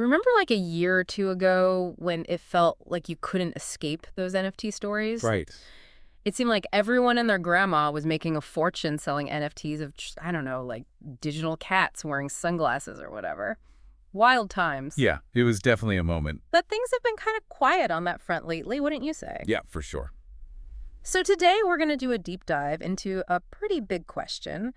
Remember like a year or two ago when it felt like you couldn't escape those NFT stories? Right. It seemed like everyone and their grandma was making a fortune selling NFTs of, I don't know, like digital cats wearing sunglasses or whatever. Wild times. Yeah, it was definitely a moment. But things have been kind of quiet on that front lately, wouldn't you say? Yeah, for sure. So today we're going to do a deep dive into a pretty big question.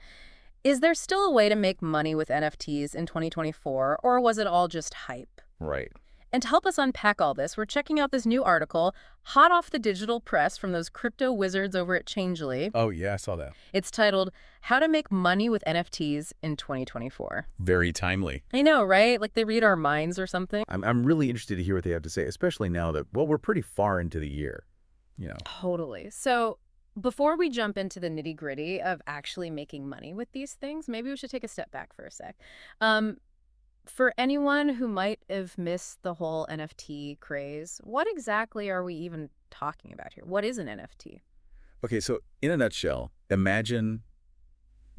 Is there still a way to make money with NFTs in 2024, or was it all just hype? Right. And to help us unpack all this, we're checking out this new article, hot off the digital press from those crypto wizards over at Changelly. Oh, yeah, I saw that. It's titled, How to Make Money with NFTs in 2024. Very timely. I know, right? Like they read our minds or something. I'm really interested to hear what they have to say, especially now that, well, we're pretty far into the year, Totally. So before we jump into the nitty-gritty of actually making money with these things, maybe we should take a step back for a sec. For anyone who might have missed the whole NFT craze, what exactly are we even talking about here? What is an NFT? Okay, so in a nutshell, imagine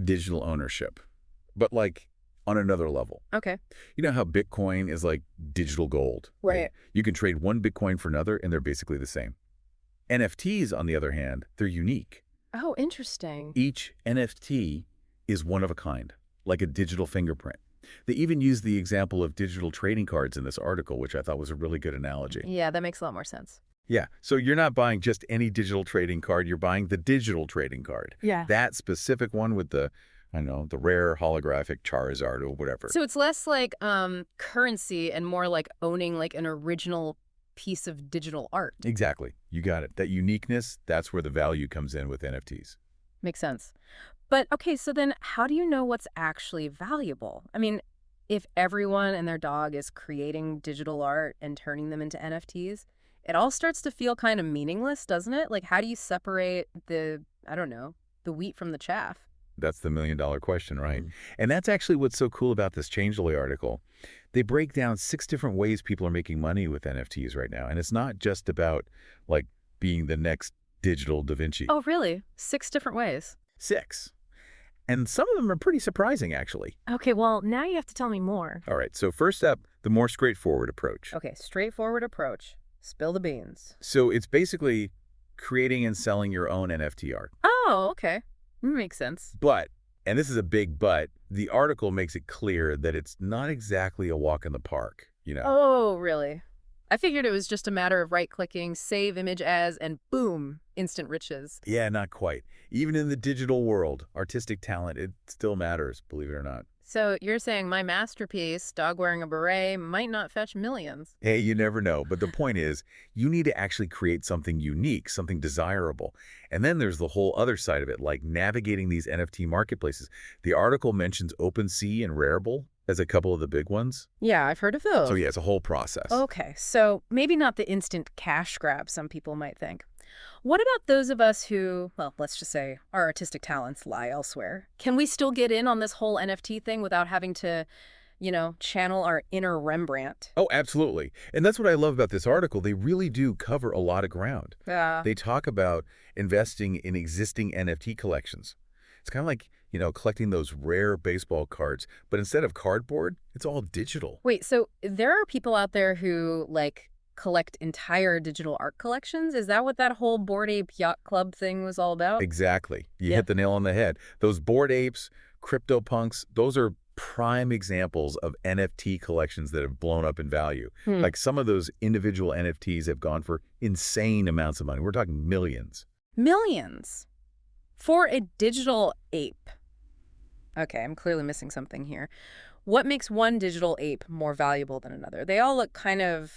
digital ownership, but like on another level. Okay. You know how Bitcoin is like digital gold? Right. You can trade one Bitcoin for another, and they're basically the same. NFTs, on the other hand, they're unique. Oh, interesting. Each NFT is one of a kind, like a digital fingerprint. They even use the example of digital trading cards in this article, which I thought was a really good analogy. Yeah, that makes a lot more sense. Yeah, so you're not buying just any digital trading card, you're buying the digital trading card. Yeah. That specific one with the, I don't know, the rare holographic Charizard or whatever. So it's less like currency and more like owning like an original piece of digital art. Exactly. You got it. That uniqueness, that's where the value comes in with NFTs. Makes sense. But okay, so then how do you know what's actually valuable? I mean, if everyone and their dog is creating digital art and turning them into NFTs, it all starts to feel kind of meaningless, doesn't it? Like, how do you separate the, I don't know, the wheat from the chaff? That's the million-dollar question, right? And that's actually what's so cool about this Changelly article. They break down 6 different ways people are making money with NFTs right now. And it's not just about, like, being the next digital Da Vinci. Oh, really? 6 different ways? 6. And some of them are pretty surprising, actually. Okay, well, now you have to tell me more. All right, so first up, the more straightforward approach. Okay, straightforward approach. Spill the beans. So it's basically creating and selling your own NFT art. Oh, okay. Makes sense. But, and this is a big but, the article makes it clear that it's not exactly a walk in the park, Oh, really? I figured it was just a matter of right-clicking, save image as, and boom, instant riches. Yeah, not quite. Even in the digital world, artistic talent, it still matters, believe it or not. So you're saying my masterpiece, dog wearing a beret, might not fetch millions? Hey, you never know. But the point is, you need to actually create something unique, something desirable. And then there's the whole other side of it, like navigating these NFT marketplaces. The article mentions OpenSea and Rarible as a couple of the big ones. Yeah, I've heard of those. So yeah, it's a whole process. Okay, so maybe not the instant cash grab some people might think. What about those of us who, well, let's just say our artistic talents lie elsewhere? Can we still get in on this whole NFT thing without having to, channel our inner Rembrandt? Oh, absolutely. And that's what I love about this article. They really do cover a lot of ground. Yeah. They talk about investing in existing NFT collections. It's kind of like, collecting those rare baseball cards, but instead of cardboard, it's all digital. Wait, so there are people out there who, collect entire digital art collections? Is that what that whole Bored Ape Yacht Club thing was all about? Exactly. You hit the nail on the head. Those Bored Apes, CryptoPunks, those are prime examples of NFT collections that have blown up in value. Like some of those individual NFTs have gone for insane amounts of money. We're talking millions. Millions? For a digital ape? Okay, I'm clearly missing something here. What makes one digital ape more valuable than another? They all look kind of,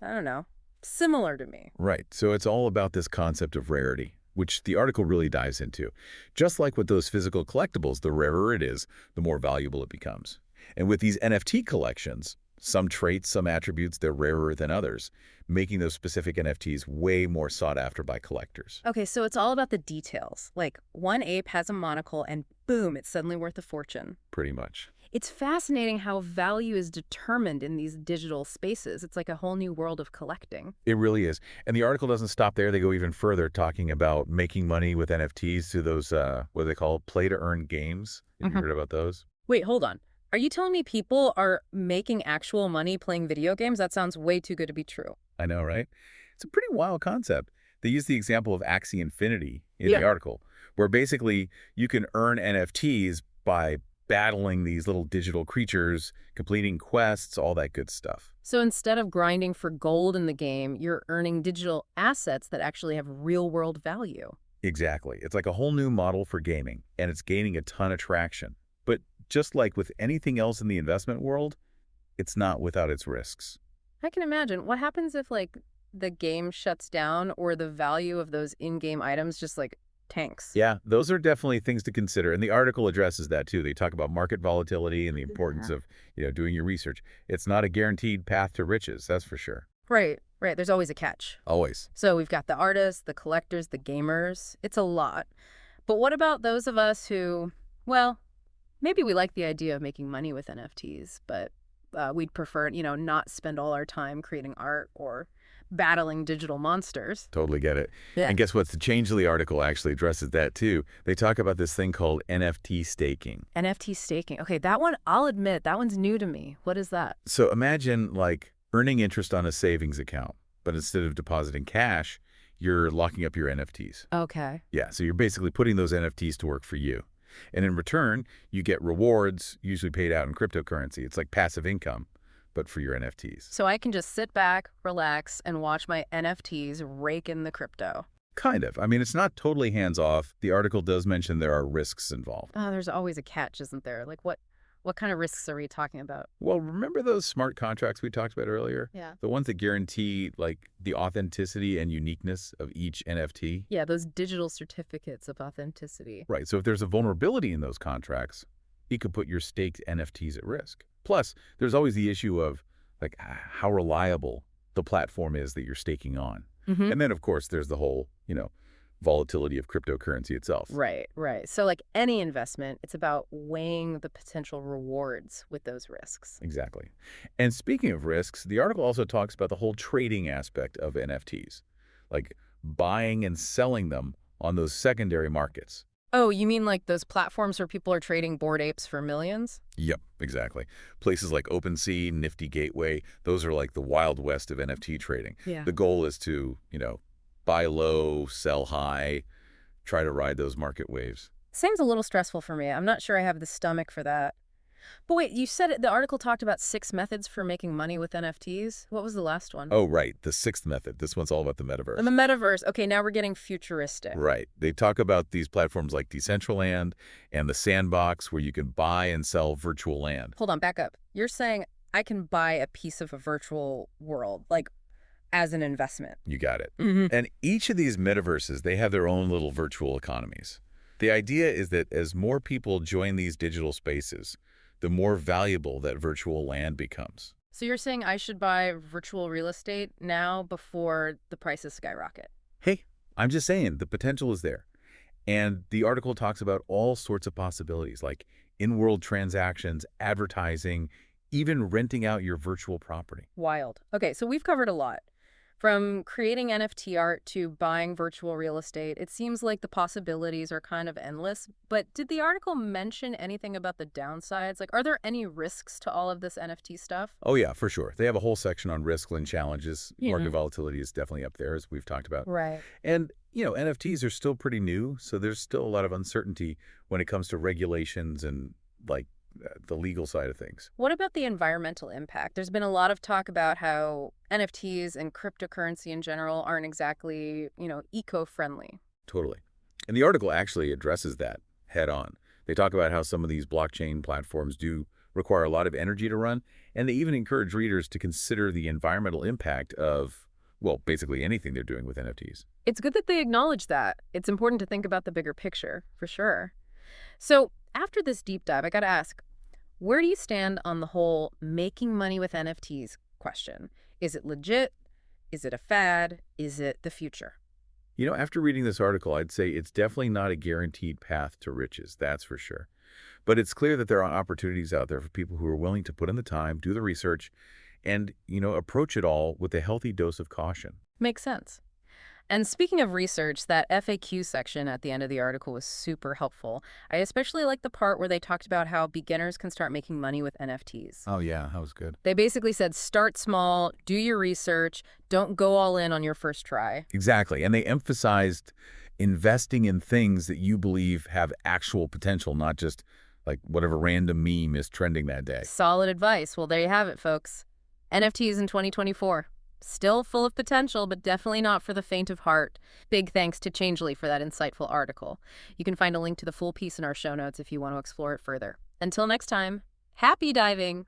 I don't know, similar to me. Right. So it's all about this concept of rarity, which the article really dives into. Just like with those physical collectibles, the rarer it is, the more valuable it becomes. And with these NFT collections, some traits, some attributes, they're rarer than others, making those specific NFTs way more sought after by collectors. Okay, so it's all about the details. Like, one ape has a monocle and boom, it's suddenly worth a fortune. Pretty much. It's fascinating how value is determined in these digital spaces. It's like a whole new world of collecting. It really is. And the article doesn't stop there. They go even further, talking about making money with NFTs through those, what do they call, play-to-earn games. Have you heard about those? Wait, hold on. Are you telling me people are making actual money playing video games? That sounds way too good to be true. I know, right? It's a pretty wild concept. They use the example of Axie Infinity in the Yeah. article, where basically you can earn NFTs by battling these little digital creatures, completing quests, all that good stuff. So instead of grinding for gold in the game, you're earning digital assets that actually have real-world value. Exactly. It's like a whole new model for gaming, and it's gaining a ton of traction. But just like with anything else in the investment world, it's not without its risks. I can imagine. What happens if, like, the game shuts down or the value of those in-game items just, like, tanks? Yeah, those are definitely things to consider. And the article addresses that too. They talk about market volatility and the importance Yeah. of, doing your research. It's not a guaranteed path to riches, that's for sure. Right, right. There's always a catch. Always. So we've got the artists, the collectors, the gamers. It's a lot. But what about those of us who, well, maybe we like the idea of making money with NFTs, but we'd prefer, not spend all our time creating art or battling digital monsters. Totally get it. Yeah. And guess what? The Changeley article actually addresses that too. They talk about this thing called NFT staking. NFT staking. Okay, that one, I'll admit, that one's new to me. What is that? So imagine like earning interest on a savings account, but instead of depositing cash, you're locking up your NFTs. Okay. Yeah, so you're basically putting those NFTs to work for you. And in return, you get rewards, usually paid out in cryptocurrency. It's like passive income, but for your NFTs. So I can just sit back, relax, and watch my NFTs rake in the crypto. Kind of. I mean, it's not totally hands-off. The article does mention there are risks involved. Oh, there's always a catch, isn't there? Like what kind of risks are we talking about? Well, remember those smart contracts we talked about earlier? Yeah. The ones that guarantee, like, the authenticity and uniqueness of each NFT? Yeah, those digital certificates of authenticity. Right, so if there's a vulnerability in those contracts, it could put your staked NFTs at risk. Plus, there's always the issue of, like, how reliable the platform is that you're staking on. Mm-hmm. And then, of course, there's the whole, volatility of cryptocurrency itself. Right, right. So like any investment, it's about weighing the potential rewards with those risks. Exactly. And speaking of risks, the article also talks about the whole trading aspect of NFTs, like buying and selling them on those secondary markets. Oh, you mean like those platforms where people are trading Bored Apes for millions? Yep, exactly. Places like OpenSea, Nifty Gateway, those are like the Wild West of NFT trading. Yeah. The goal is to, buy low, sell high, try to ride those market waves. Seems a little stressful for me. I'm not sure I have the stomach for that. But wait, you said the article talked about 6 methods for making money with NFTs. What was the last one? Oh, right, the sixth method. This one's all about the metaverse. And the metaverse. Okay, now we're getting futuristic. Right. They talk about these platforms like Decentraland and the Sandbox where you can buy and sell virtual land. Hold on, back up. You're saying I can buy a piece of a virtual world, like as an investment. You got it. Mm-hmm. And each of these metaverses, they have their own little virtual economies. The idea is that as more people join these digital spaces, the more valuable that virtual land becomes. So you're saying I should buy virtual real estate now before the prices skyrocket? Hey, I'm just saying the potential is there. And the article talks about all sorts of possibilities like in-world transactions, advertising, even renting out your virtual property. Wild. Okay, so we've covered a lot. From creating NFT art to buying virtual real estate, it seems like the possibilities are kind of endless. But did the article mention anything about the downsides? Like, are there any risks to all of this NFT stuff? Oh, yeah, for sure. They have a whole section on risks and challenges. Yeah. Market volatility is definitely up there, as we've talked about. Right. And, NFTs are still pretty new, so there's still a lot of uncertainty when it comes to regulations and, like, the legal side of things. What about the environmental impact? There's been a lot of talk about how NFTs and cryptocurrency in general aren't exactly, eco-friendly. Totally. And the article actually addresses that head on. They talk about how some of these blockchain platforms do require a lot of energy to run, and they even encourage readers to consider the environmental impact of, well, basically anything they're doing with NFTs. It's good that they acknowledge that. It's important to think about the bigger picture, for sure. So after this deep dive, I got to ask, where do you stand on the whole making money with NFTs question? Is it legit? Is it a fad? Is it the future? After reading this article, I'd say it's definitely not a guaranteed path to riches, that's for sure. But it's clear that there are opportunities out there for people who are willing to put in the time, do the research, and, approach it all with a healthy dose of caution. Makes sense. And speaking of research, that FAQ section at the end of the article was super helpful. I especially like the part where they talked about how beginners can start making money with NFTs. Oh, yeah, that was good. They basically said start small, do your research, don't go all in on your first try. Exactly. And they emphasized investing in things that you believe have actual potential, not just like whatever random meme is trending that day. Solid advice. Well, there you have it, folks. NFTs in 2024. Still full of potential, but definitely not for the faint of heart. Big thanks to Changely for that insightful article. You can find a link to the full piece in our show notes if you want to explore it further. Until next time, happy diving!